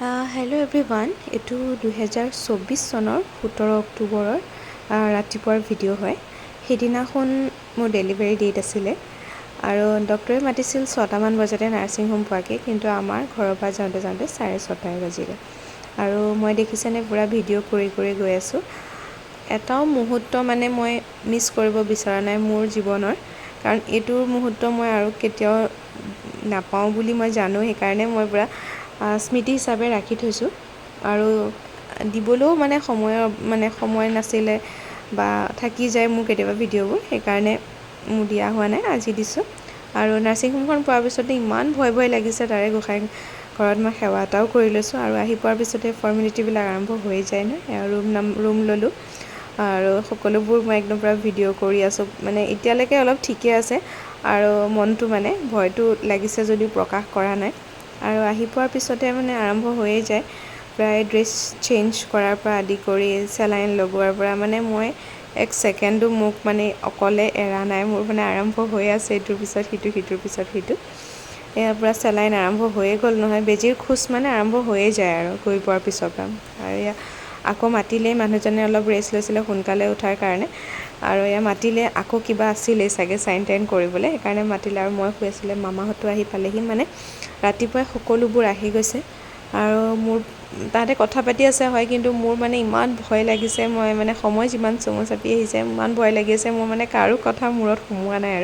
Hello' everyone, এইটো 2024 চনৰ 17 অক্টোবৰৰ ৰাতিপুৱাৰ ভিডিঅ' হয়। সেইদিনাখন মোৰ ডেলিভাৰী ডেট আছিলে আৰু ডক্টৰে মাতিছিল 6টামান বজাতে নাৰ্ছিং হোম পোৱাকৈ, কিন্তু আমাৰ ঘৰৰ পৰা যাওঁতে 6:30 বাজিলে। আৰু মই দেখিছেনে পূৰা ভিডিঅ' কৰি গৈ আছোঁ। এটাও মুহূৰ্ত মানে মই মিছ কৰিব বিচৰা নাই মোৰ জীৱনৰ, কাৰণ এইটো মুহূৰ্ত মই আৰু কেতিয়াও নাপাওঁ বুলি মই জানো। সেইকাৰণে মই পূৰা স্মৃতি হিচাপে ৰাখি থৈছোঁ আৰু দিবলৈও সময় নাছিলে বা থাকি যায় মোৰ কেতিয়াবা ভিডিঅ'বোৰ, সেইকাৰণে মোৰ দিয়া হোৱা নাই। আজি দিছোঁ আৰু নাৰ্ছিং হোমখন পোৱাৰ পিছতে ইমান ভয় লাগিছে। তাৰে গোঁসাই ঘৰত মই সেৱা এটাও কৰি লৈছোঁ আৰু আহি পোৱাৰ পিছতে ফৰ্মেলিটিবিলাক আৰম্ভ হৈ যায় নহয়। ৰুম ল'লোঁ আৰু সকলোবোৰ মই একদম পূৰা ভিডিঅ' কৰি আছোঁ। মানে এতিয়ালৈকে অলপ ঠিকে আছে আৰু মনটো মানে ভয়টো লাগিছে যদিও প্ৰকাশ কৰা নাই। আৰু আহি পোৱাৰ পিছতে মানে আৰম্ভ হৈয়ে যায়, প্ৰায় ড্ৰেছ চেঞ্জ কৰাৰ পৰা আদি কৰি চেলাইন লগোৱাৰ পৰা মানে মই এক ছেকেণ্ডো মোক মানে অকলে এৰা নাই। মোৰ মানে আৰম্ভ হৈ আছে ইটোৰ পিছত সিটো সিটোৰ পিছত সিটো। ইয়াৰ পৰা চেলাইন আৰম্ভ হৈয়ে গ'ল নহয়, বেজীৰ খোজ মানে আৰম্ভ হৈয়ে যায় আৰু গৈ পোৱাৰ পিছৰ পৰা। আৰু এয়া আকৌ মাতিলেই, মানুহজনে অলপ ৰেষ্ট লৈছিলে সোনকালে উঠাৰ কাৰণে, আৰু এয়া মাতিলে আকৌ কিবা আছিলেই চাগে চাইন টাইন কৰিবলৈ, সেইকাৰণে মাতিলে আৰু মই শুই আছিলোঁ। মামাহঁতো আহি পালেহি, মানে ৰাতিপুৱাই সকলোবোৰ আহি গৈছে আৰু মোৰ তাহাঁতে কথা পাতি আছে হয়, কিন্তু মোৰ মানে ইমান ভয় লাগিছে। মই মানে সময় যিমান চমু চাপি আহিছে, ইমান ভয় লাগি আছে। মোৰ মানে কাৰো কথা মূৰত সোমোৱা নাই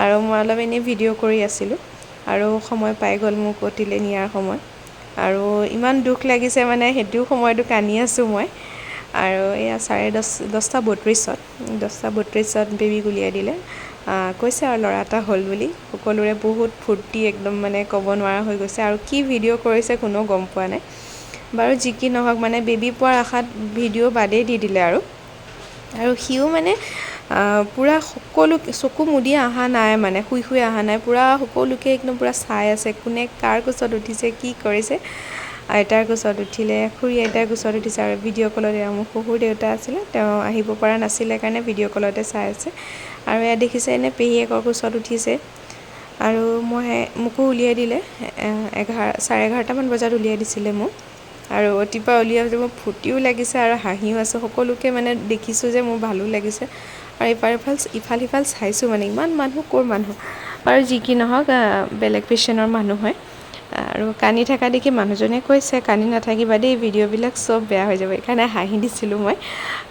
আৰু মই অলপ এনেই ভিডিঅ' কৰি আছিলোঁ আৰু সময় পাই গ'ল মোক অতিলে নিয়াৰ সময়। আৰু ইমান দুখ লাগিছে মানে সেইটো সময়তো কান্দি আছোঁ মই। আৰু এয়া 10:32 বেবীক উলিয়াই দিলে। কৈছে আৰু ল'ৰা এটা হ'ল বুলি। সকলোৰে বহুত ফূৰ্তি, একদম মানে ক'ব নোৱাৰা হৈ গৈছে। আৰু কি ভিডিঅ' কৰিছে কোনেও গম পোৱা নাই বাৰু। যি কি নহওক, মানে বেবী পোৱাৰ আশাত ভিডিঅ' বাদেই দি দিলে আৰু সিও মানে পূৰা সকলো চকু মুদি অহা নাই, মানে শুই অহা নাই, পূৰা সকলোকে একদম পূৰা চাই আছে, কোনে কাৰ কোচত উঠিছে, কি কৰিছে। আইতাৰ কোচত উঠিলে, খুৰী আইতাৰ কোচত উঠিছে আৰু ভিডিঅ' কলত মোৰ শহুৰ দেউতা আছিলে, তেওঁ আহিব পৰা নাছিলে কাৰণে ভিডিঅ' কলতে চাই আছে। আৰু এয়া দেখিছে এনে পেহীয়েকৰ কোচত উঠিছে। আৰু মোকো উলিয়াই দিলে 11:30 বজাত উলিয়াই দিছিলে মোক। আৰু অতিপা উলিয়াই মোৰ ফূৰ্তিও লাগিছে আৰু হাঁহিও আছে। সকলোকে মানে দেখিছোঁ যে মোৰ ভালো লাগিছে। আৰু ইফাল সিফাল চাইছোঁ, মানে ইমান মানুহ, ক'ৰ মানুহ। আৰু যি কি নহওক, বেলেগ পেচেণ্টৰ মানুহ হয়। আৰু কান্দি থকা দেখি মানুহজনে কৈছে, কান্দি নাথাকিবা দেই, ভিডিঅ'বিলাক চব বেয়া হৈ যাব। সেইকাৰণে হাঁহি দিছিলোঁ মই।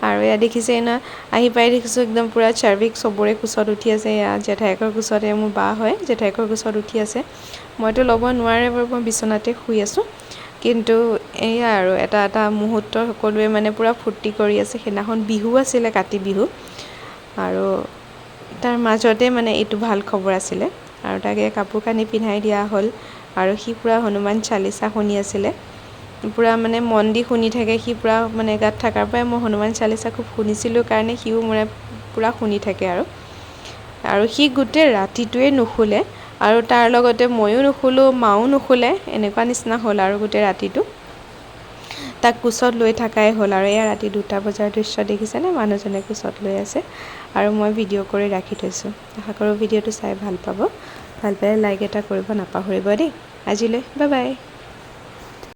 আৰু এয়া দেখিছে না, আহি পাই দেখিছোঁ একদম পূৰা চাৰ্ভিক চবৰে কোচত উঠি আছে। এয়া জেঠাইকৰ কোচতে, মোৰ বা হয়, জেঠাইকৰ কোচত উঠি আছে। মইতো ল'ব নোৱাৰে বাৰু, মই বিচনাতে শুই আছোঁ। কিন্তু এয়া আৰু এটা মুহূৰ্ত সকলোৱে মানে পূৰা ফূৰ্তি কৰি আছে। সেইদিনাখন বিহু আছিলে, কাতি বিহু, আৰু তাৰ মাজতে মানে এইটো ভাল খবৰ আছিলে। আৰু তাকে কাপোৰ কানি পিন্ধাই দিয়া হ'ল আৰু সি পূৰা হনুমান চালিচা শুনি আছিলে। পূৰা মানে মন দি শুনি থাকে সি, পূৰা মানে গাত থকাৰ পৰাই মই হনুমান চালিচা খুব শুনিছিলোঁ কাৰণে সিও মানে পূৰা শুনি থাকে। আৰু সি গোটেই ৰাতিটোৱে নুশুলে, আৰু তাৰ লগতে ময়ো নুশুলোঁ, মাও নুশুলে। এনেকুৱা নিচিনা হ'ল আৰু গোটেই ৰাতিটো তাক কোচত লৈ থকাই হ'ল। আৰু এয়া ৰাতি 2টা বজাৰ দৃশ্য দেখিছেনে, মানুহজনে কোচত লৈ আছে আৰু মই ভিডিঅ' কৰি ৰাখি থৈছোঁ। আশা কৰোঁ ভিডিঅ'টো চাই ভাল পাব। ভাল পালে লাইক এটা কৰিব নাপাহৰিব দেই। আজিলৈ বাই বাই।